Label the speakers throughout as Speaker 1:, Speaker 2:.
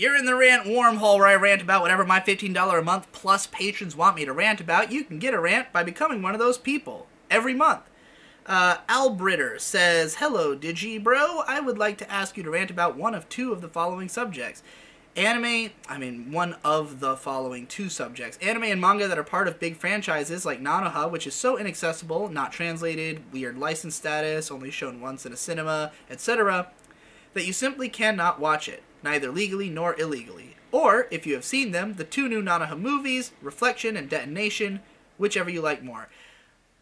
Speaker 1: You're in the rant wormhole where I rant about whatever my $15 a month plus patrons want me to rant about. You can get a rant by becoming one of those people every month. Albritter says, "Hello, Digi Bro. I would like to ask you to rant about one of two of the following subjects. One of the following two subjects. Anime and manga that are part of big franchises like Nanoha, which is so inaccessible, not translated, weird license status, only shown once in a cinema, etc., that you simply cannot watch it, neither legally nor illegally. Or, if you have seen them, the two new Nanoha movies, Reflection and Detonation, whichever you like more."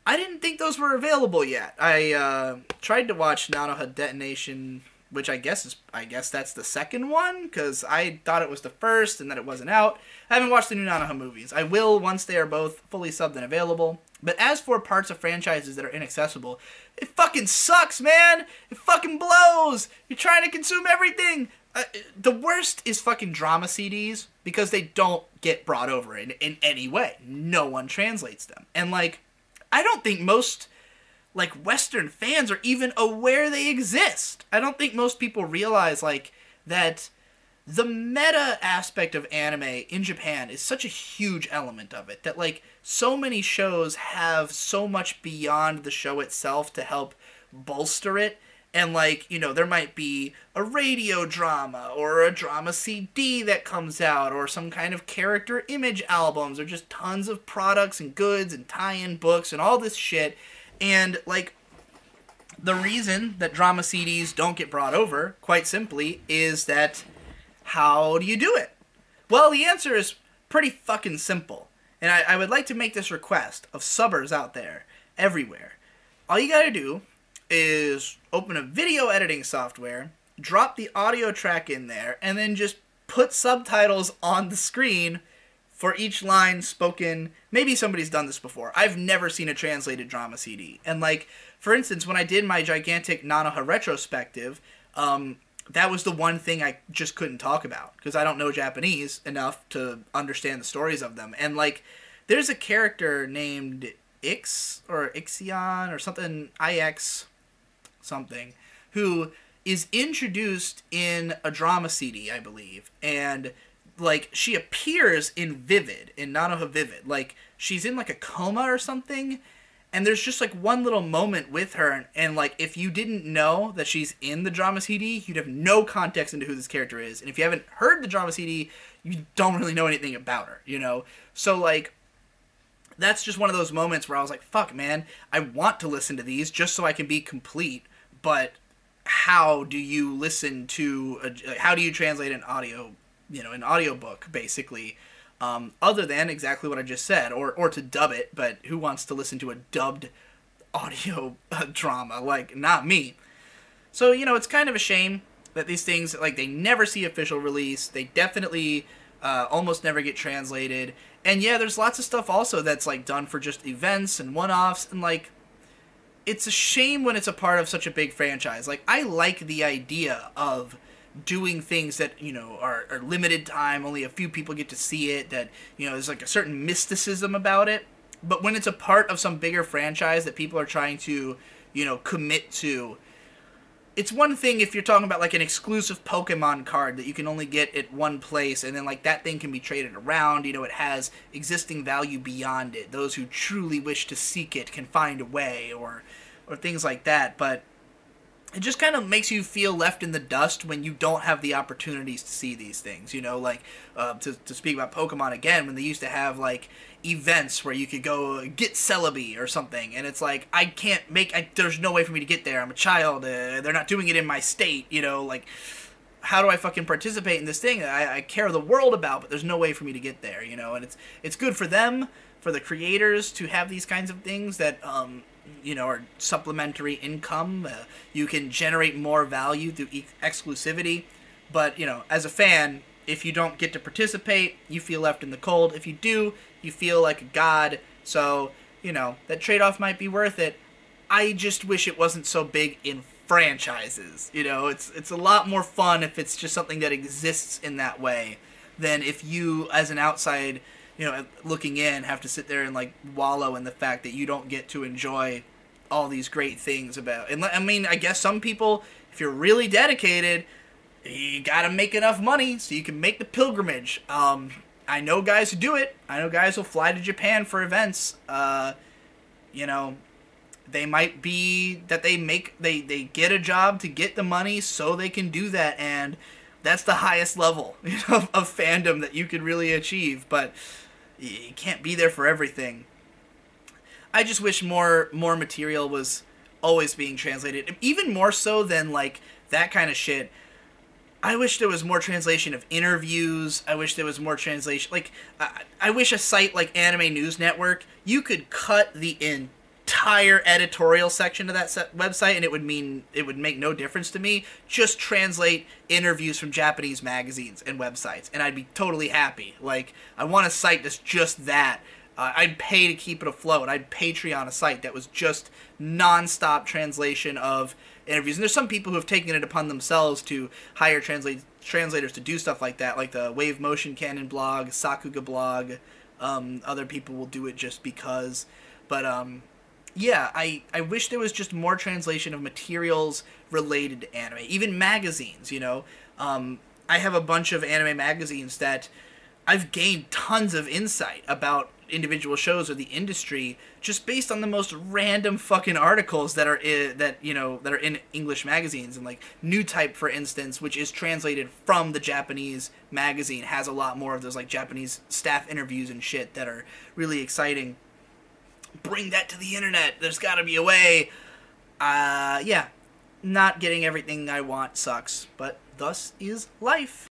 Speaker 1: I didn't think those were available yet. I tried to watch Nanoha Detonation, which I guess that's the second one, because I thought it was the first and that it wasn't out. I haven't watched the new Nanoha movies. I will once they are both fully subbed and available. But as for parts of franchises that are inaccessible, it fucking sucks, man! It fucking blows! You're trying to consume everything! The worst is fucking drama CDs, because they don't get brought over in any way. No one translates them. And, I don't think most, Western fans are even aware they exist. I don't think most people realize, that the meta aspect of anime in Japan is such a huge element of it. That, so many shows have so much beyond the show itself to help bolster it. And, there might be a radio drama or a drama CD that comes out or some kind of character image albums or just tons of products and goods and tie-in books and all this shit. And, the reason that drama CDs don't get brought over, quite simply, is that how do you do it? Well, the answer is pretty fucking simple. And I would like to make this request of subbers out there, everywhere. All you gotta do is open a video editing software, drop the audio track in there, and then just put subtitles on the screen for each line spoken. Maybe somebody's done this before. I've never seen a translated drama CD. And, for instance, when I did my gigantic Nanoha retrospective, that was the one thing I just couldn't talk about, because I don't know Japanese enough to understand the stories of them. And, there's a character named Ix, or Ixion, or something, IX something, who is introduced in a drama CD, I believe, and she appears in Vivid, in Nanoha Vivid. She's in a coma or something, and there's just one little moment with her, and if you didn't know that she's in the drama CD, you'd have no context into who this character is. And if you haven't heard the drama CD, you don't really know anything about her, So that's just one of those moments where I was like, fuck, man, I want to listen to these just so I can be complete, but how do you listen to, how do you translate an audio, an audiobook, basically, other than exactly what I just said, or to dub it, but who wants to listen to a dubbed audio drama? Not me. So, it's kind of a shame that these things, they never see official release, they definitely almost never get translated. And yeah, there's lots of stuff also that's done for just events and one-offs, and it's a shame when it's a part of such a big franchise. I like the idea of doing things that, are limited time, only a few people get to see it, that, there's a certain mysticism about it. But when it's a part of some bigger franchise that people are trying to, commit to, it's one thing if you're talking about an exclusive Pokemon card that you can only get at one place, and then that thing can be traded around, it has existing value beyond it. Those who truly wish to seek it can find a way, or things like that. But it just kind of makes you feel left in the dust when you don't have the opportunities to see these things, to speak about Pokemon again, when they used to have events where you could go get Celebi or something, and it's I can't there's no way for me to get there, I'm a child, they're not doing it in my state, how do I fucking participate in this thing that I care the world about, but there's no way for me to get there, and it's good for them, for the creators, to have these kinds of things that, are supplementary income. You can generate more value through exclusivity, but, as a fan, if you don't get to participate, you feel left in the cold. If you do, you feel like a god. So, that trade-off might be worth it. I just wish it wasn't so big in franchises. It's a lot more fun if it's just something that exists in that way than if you, as an outside, looking in, have to sit there and wallow in the fact that you don't get to enjoy all these great things about. And I guess some people, if you're really dedicated, you gotta make enough money so you can make the pilgrimage. I know guys who do it. I know guys who fly to Japan for events. You know, they might be that they get a job to get the money so they can do that, and that's the highest level, of fandom that you could really achieve. But you can't be there for everything. I just wish more material was always being translated, even more so than like that kind of shit. I wish there was more translation of interviews. I wish there was more translation. Like, I wish a site like Anime News Network, you could cut the entire editorial section of that website, and it would make no difference to me. Just translate interviews from Japanese magazines and websites, and I'd be totally happy. Like, I want a site that's just that. I'd pay to keep it afloat. I'd Patreon a site that was just non-stop translation of interviews. And there's some people who have taken it upon themselves to hire translators to do stuff like that, like the Wave Motion Canon blog, Sakuga blog. Other people will do it just because. But, yeah, I wish there was just more translation of materials related to anime. Even magazines, I have a bunch of anime magazines that I've gained tons of insight about individual shows or the industry just based on the most random fucking articles that are in English magazines. And like New Type, for instance, which is translated from the Japanese magazine, has a lot more of those like Japanese staff interviews and shit that are really exciting. Bring that to the internet. There's got to be a way. Yeah, not getting everything I want sucks, but thus is life.